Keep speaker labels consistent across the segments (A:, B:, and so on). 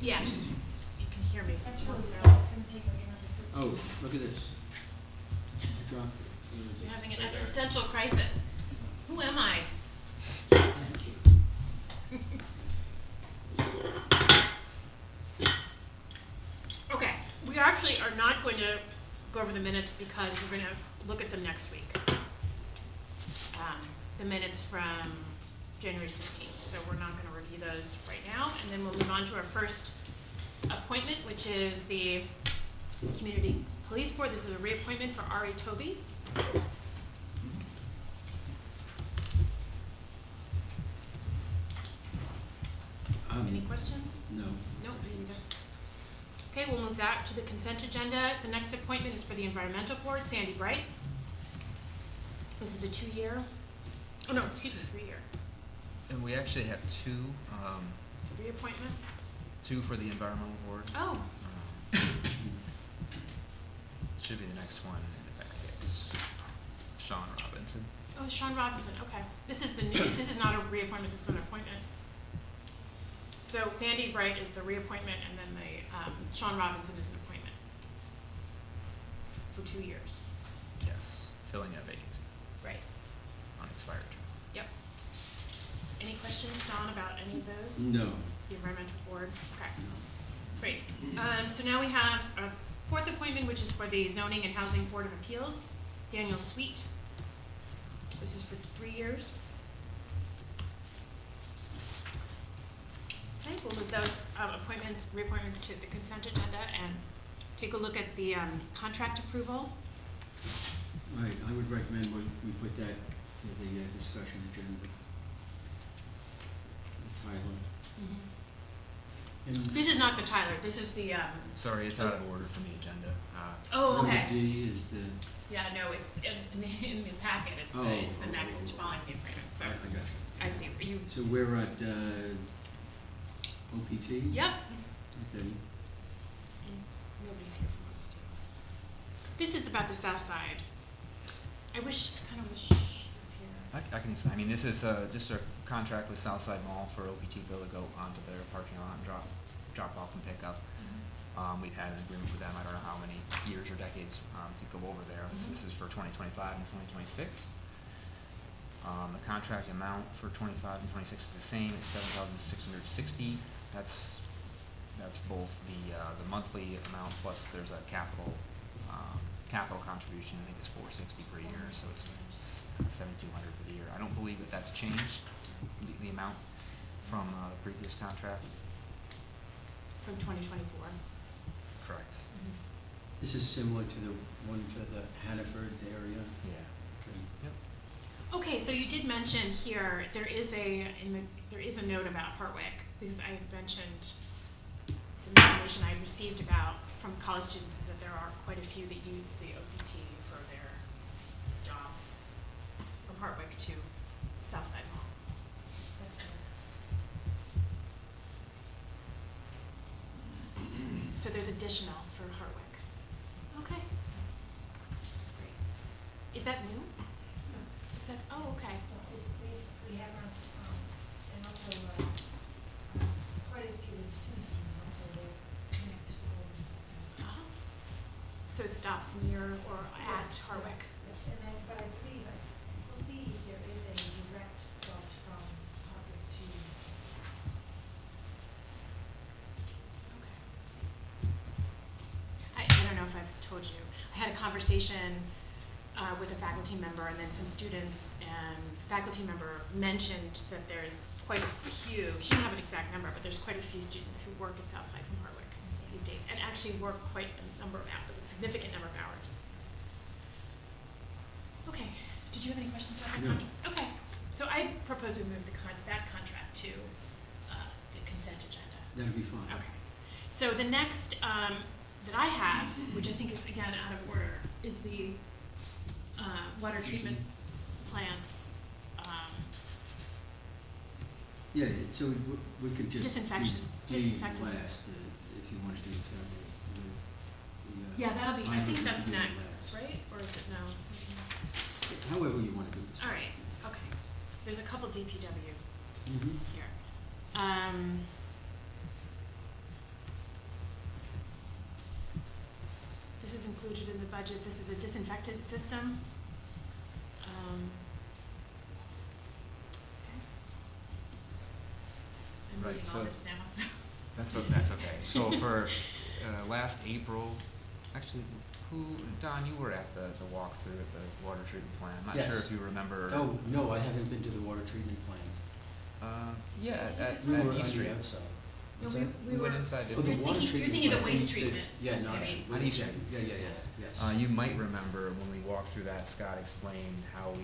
A: Yes, you can hear me.
B: That's really sad. It's gonna take like another 15
C: Oh, look at this. I dropped it. Where is it?
A: You're having an existential crisis. Who am I?
C: Thank you.
A: Okay, we actually are not going to go over the minutes because we're going to look at them next week. The minutes from January 16th, so we're not going to review those right now. And then we'll move on to our first appointment, which is the Community Police Board. This is a reappointment for Ari Toby. Any questions?
C: No.
A: No, me neither. Okay, we'll move that to the consent agenda. The next appointment is for the Environmental Board, Sandy Bright. This is a 2-year, oh no, excuse me, 3-year.
D: And we actually have
A: It's a reappointment.
D: two for the environmental board.
A: Oh,
D: Should be the next one in the packet. It's Sean Robinson.
A: oh, Sean Robinson, okay. This is the new, this is not a reappointment, this is an appointment. So Sandy Bright is the reappointment, and then the, Sean Robinson is an appointment for 2 years.
D: Yes, filling a vacancy,
A: Right.
D: unexpired term.
A: Yep. Any questions, Don, about any of those?
C: No.
A: The Environmental Board, okay.
C: No.
A: Great. So now we have a fourth appointment, which is for the Zoning and Housing Board of Appeals, Daniel Sweet. This is for 3 years. Okay, we'll move those reappointments to the consent agenda and take a look at the contract approval.
C: Right, I would recommend we put that to the discussion agenda. Tyler. And
A: This is not the Tyler, this is the,
D: Sorry, it's out of order from the agenda.
A: oh,
C: number
A: okay.
C: D is the,
A: Yeah, no, it's in the packet, it's the next following the appointment, so.
C: I got you.
A: I see, you,
C: So we're at OPT?
A: yep.
C: Okay.
A: Nobody's here from OPT. This is about the south side. I kind of wish he was here.
D: I can explain. I mean, this is just a contract with Southside Mall for OPT Bill to go onto their parking lot and drop off and pick up. We've had an agreement with them, I don't know how many years or decades to go over there. This is for 2025 and 2026. The contract amount for 25 and 26 is the same, it's $7,660. That's both the monthly amount plus there's a capital contribution. I think it's $460 per year, so it's $7,200 for the year. I don't believe that's changed the amount from the previous contract.
A: From 2024.
D: Correct.
C: This is similar to the one for the Hannaford area?
D: Yeah.
C: Okay.
D: Yep.
A: Okay, so you did mention here there is a note about Hartwick because I mentioned some information I received about from college students is that there are quite a few that use the OPT for their jobs from Hartwick to Southside Mall. That's good. So there's additional for Hartwick. Okay. That's great. Is that new? Is that, oh, okay.
B: We have on, and also, quite a few students also, they're connected to all this.
A: Uh-huh. So it stops near or at Hartwick.
B: And then, but I believe there is a direct bus from Hartwick to Sussex.
A: Okay. I don't know if I've told you. I had a conversation with a faculty member and then some students, and the faculty member mentioned that there's quite a few, she didn't have an exact number, but there's quite a few students who work at Southside from Hartwick these days, and actually work quite a number of hours, a significant number of hours. Okay, did you have any questions about the
C: No.
A: contract? Okay, so I propose we move that contract to the consent agenda.
C: That'll be fine.
A: Okay. So the next that I have, which I think is again out of order, is the water treatment plants
C: Yeah, so we could just
A: Disinfection.
C: do D
A: Disinfectants.
C: last, if you want to do several.
A: yeah, that'll be, I
C: Timer
A: think
C: we
A: that's
C: could do
A: next,
C: last.
A: right? Or is it no?
C: However you want to do this.
A: All right, okay. There's a couple DPW
C: Mm-hmm.
A: here. this is included in the budget. This is a disinfectant system. I'm
D: Right,
A: reading all
D: so-
A: this now, so.
D: That's okay. So for last April, actually, Don, you were at the walkthrough at the water treatment plant. I'm not
C: Yes.
D: sure if you remember.
C: Oh, no, I haven't been to the water treatment plant.
D: Yeah, at
C: We were on
D: East
C: the
D: Street.
C: outside.
A: No,
C: What's
A: we,
C: that?
A: we
D: We
A: were.
D: went inside,
C: Oh,
D: didn't
C: the
D: we?
A: You're
C: water
A: thinking-
C: treatment
A: you're thinking of the
C: plant.
A: waste treatment.
C: Yeah, no,
A: Maybe.
D: On East Street.
C: yes.
D: You might remember when we walked through that, Scott explained how we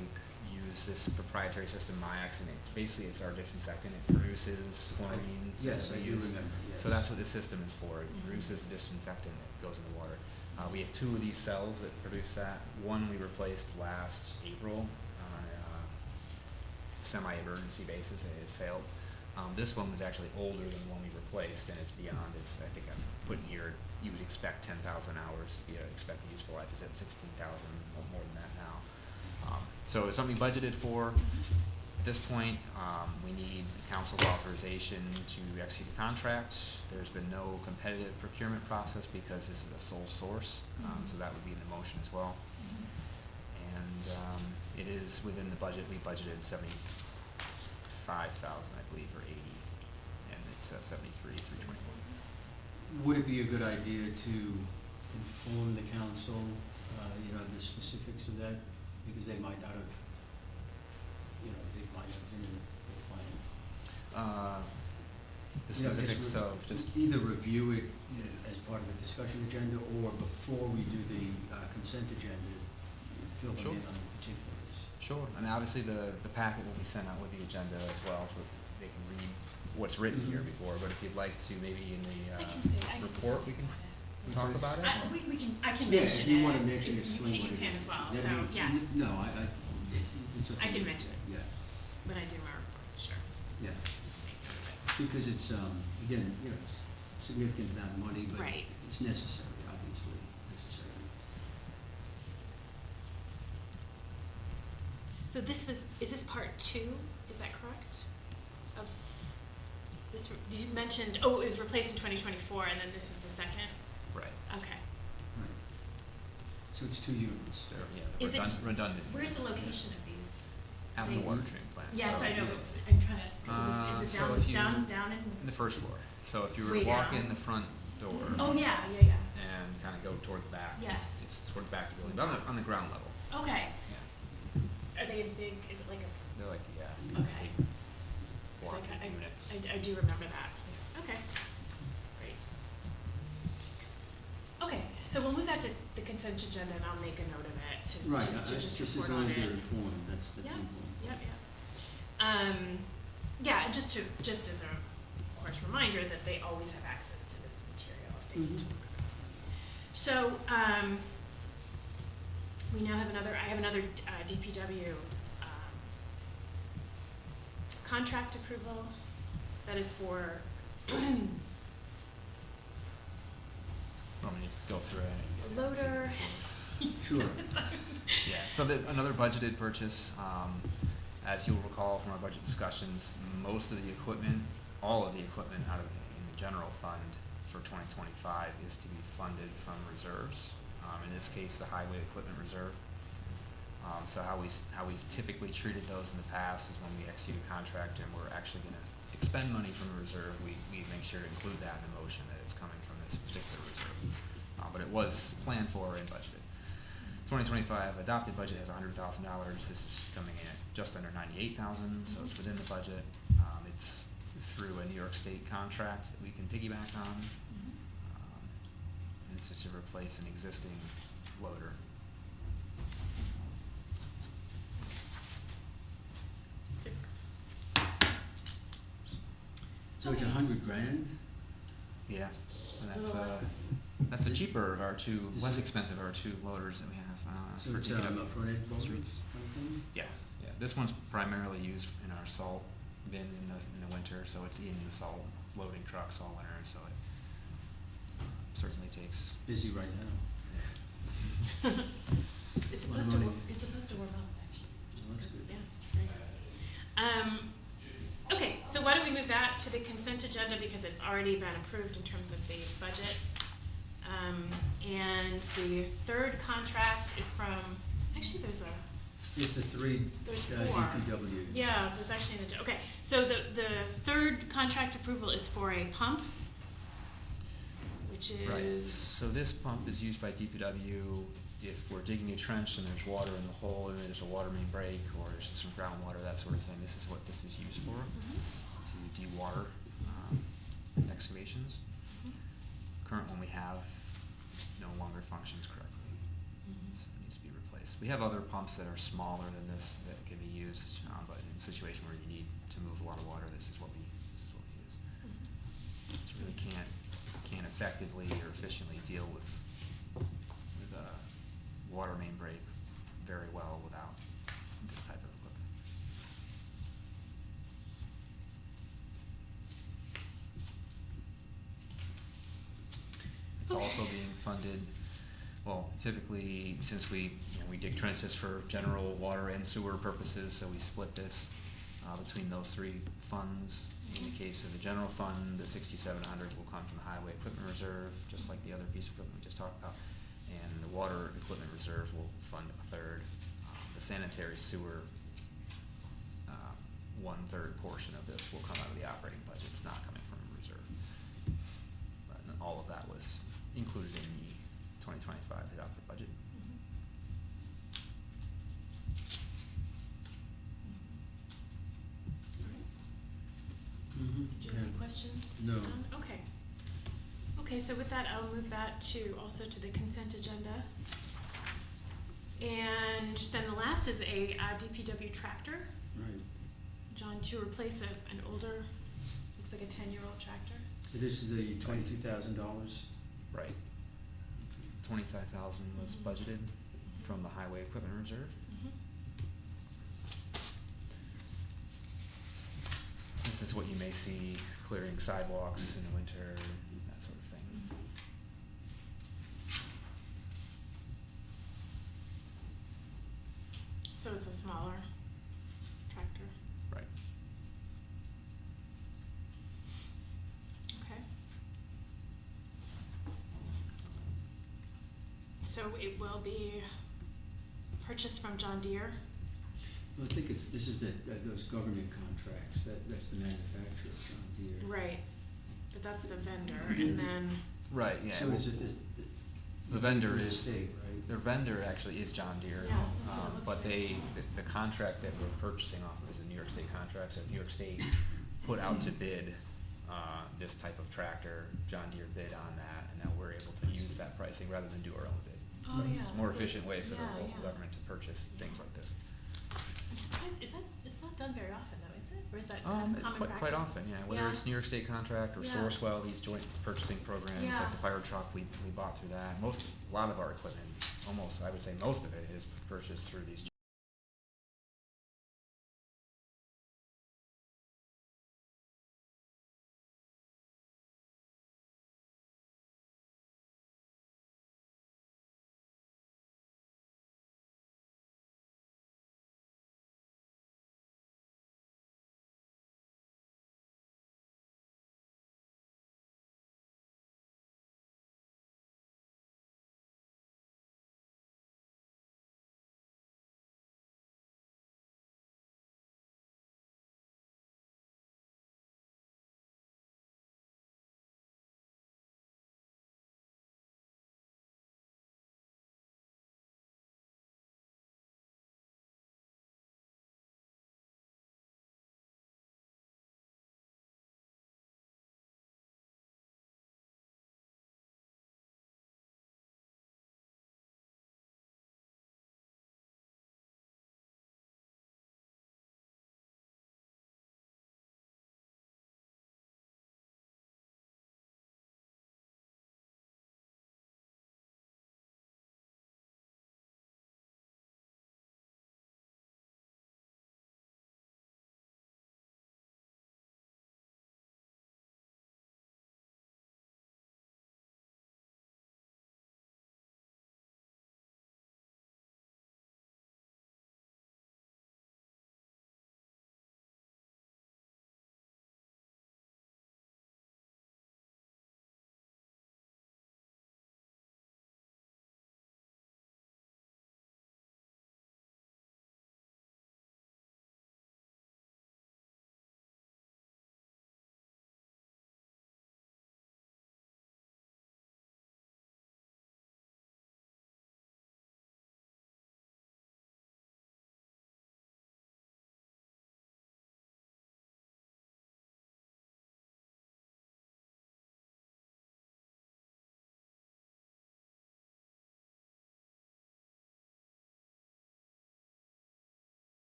D: use this proprietary system, Myax, and basically it's our disinfectant. It produces chlorine.
C: Yes,
D: that
C: I
D: we
C: do
D: use.
C: remember, yes.
D: So that's what the system is for. It
A: Mhm.
D: produces a disinfectant that goes in the water. We have 2 of these cells that produce that. One we replaced last April on a semi-emergency basis. It had failed. This one was actually older than the one we replaced, and it's beyond its, I think I'm putting here, you would expect 10,000 hours to be an expected useful life. It's at 16,000, more than that now. So it's something budgeted for. At this point, we need the council's authorization to execute a contract. There's been no competitive procurement process because this is a sole source, so that would be in the motion as well. And it is within the budget. We budgeted 75,000, I believe, or 80, and it's 73,324.
C: Would it be a good idea to inform the council, the specifics of that? Because they might not have, they might have been in the plan.
D: The
C: You know,
D: specifics of just
C: either review it as part of a discussion agenda, or before we do the consent agenda, fill them
D: Sure.
C: in on the particulars.
D: Sure, and obviously the packet will be sent out with the agenda as well, so they can read what's written here
C: Mhm.
D: before, but if you'd like to, maybe in the
A: I can say, I can say
D: report, we can
A: something
D: talk
C: Sorry?
D: about it?
A: I can
C: Yeah,
A: mention
C: if
A: it.
C: you want to mention,
A: If
C: explain what it is.
A: You can as well,
C: That'd
A: so,
C: be-
A: yes,
C: No, it's okay.
A: I can mention it.
C: Yeah,
A: when I do my report, sure.
C: yeah. Because it's, again, it's a significant amount of money, but
A: Right.
C: it's necessary, obviously, necessary.
A: So is this part 2, is that correct? Of this, you mentioned, it was replaced in 2024, and then this is the second?
D: Right.
A: Okay.
C: Right. So it's 2 units.
D: They're,
A: Is it-
D: redundant.
A: Where's the location of these?
D: Out in the
A: They-
D: water treatment plant.
A: Yes,
D: so
A: I know,
C: yeah.
A: but I'm trying to, is it
D: so
A: down,
D: if you-
A: down in?
D: In the first floor. So if you were
A: Way
D: to walk
A: down.
D: in the front door
A: Oh, yeah.
D: and kind of go toward the back,
A: Yes.
D: it's toward the back of the building, but on the ground level.
A: Okay.
D: Yeah.
A: Are they big, is it like a,
D: They're like,
A: Okay.
D: big
A: it's
D: block
A: like
D: units.
A: I do remember that. Okay. Great. Okay, so we'll move that to the consent agenda, and I'll make a note of it
C: Right,
A: to just
C: just
A: report
C: as long
A: on
C: as they're
A: it.
C: informed, that's
A: Yeah.
C: important.
A: Yep. Yeah, and just as a, of course, reminder that they always have access to this material if they need to
C: Mhm.
A: look at it. So, I have another DPW contract approval that is for,
D: Want me to go through it?
A: loader.
C: Sure.
D: Yeah, so there's another budgeted purchase. As you'll recall from our budget discussions, most of the equipment, all of the equipment in the general fund for 2025 is to be funded from reserves. In this case, the highway equipment reserve. So how we've typically treated those in the past is when we execute a contract and we're actually going to expend money from a reserve, we make sure to include that in the motion that it's coming from this particular reserve. But it was planned for and budgeted. 2025 adopted budget has $100,000. This is coming in at just under 98,000, so it's within the budget. It's through a New York State contract that we can piggyback on. And it's just to replace an existing loader.
C: So it's
A: Okay.
C: $100,000?
D: Yeah, and
A: A little less.
D: that's the cheaper of our two,
C: This
D: less
C: is-
D: expensive of our two loaders that we have
C: So
D: for
C: it's
D: DPW
C: a front end loader
D: streets.
C: kind of thing?
D: Yes, yeah. This one's primarily used in our salt bin in the winter, so it's in the salt loading trucks all winter, so it certainly takes.
C: Busy right now.
A: It's
C: Well,
A: supposed to,
C: no,
A: it's supposed to warm up, actually. which
C: Well,
A: is
C: that's good.
A: Yes, very good. Okay, so why don't we move that to the consent agenda because it's already been approved in terms of the budget. And the third contract is from, actually,
C: It's the three
A: there's four.
C: DPWs.
A: Yeah, there's actually, okay, so the third contract approval is for a pump, which is.
D: Right, so this pump is used by DPW if we're digging a trench and there's water in the hole and there's a water main break or there's some groundwater, that sort of thing. This is what this is used for, to de-water excavations. Current one we have no longer functions correctly, so it needs to be replaced. We have other pumps that are smaller than this that can be used, but in a situation where you need to move a lot of water, this is what we use. So really can't effectively or efficiently deal with water main break very well without this type of equipment. It's also being funded, well, typically, since we dig trenches for general water and sewer purposes, so we split this between those three funds. In the case of the general fund, the $6,700 will come from the highway equipment reserve, just like the other piece of equipment we just talked about. And the water equipment reserve will fund a third. The sanitary sewer, 1/3 portion of this will come out of the operating budget. It's not coming from a reserve. But all of that was included in the 2025 adopted budget.
A: Did you have any questions?
C: No.
A: Okay. Okay, so with that, I'll move that to, also to the consent agenda. And then the last is a DPW tractor,
C: Right.
A: John, to replace an older, looks like a 10-year-old tractor.
C: So this is the $22,000?
D: Right. 25,000 was budgeted from the highway equipment reserve. This is what you may see clearing sidewalks in the winter, that sort of thing.
A: So it's a smaller tractor.
D: Right.
A: Okay. So it will be purchased from John Deere.
C: Well, I think this is those government contracts, that's the manufacturer, John Deere.
A: Right, but that's the vendor, and then,
D: Right, yeah.
C: So is it this?
D: The vendor
C: through the
D: is,
C: state, right?
D: their vendor actually is John Deere.
A: Yeah, that's what it looks
D: But
A: like.
D: the contract that we're purchasing off of is a New York State contract, so New York State put out to bid, this type of tractor, John Deere bid on that, and now we're able to use that pricing rather than do our own bid.
A: Oh,
D: So
A: yeah,
D: it's a more
A: so-
D: efficient way for the
A: yeah,
D: local
A: yeah.
D: government to purchase things like this.
A: I'm surprised, it's not done very often though, is it? Or is that kind of common practice?
D: Quite often, yeah, whether it's New York State contract or
A: Yeah.
D: Sourcewell, these joint purchasing programs,
A: Yeah.
D: like the fire truck, we bought through that. A lot of our equipment, almost, I would say most of it is purchased through these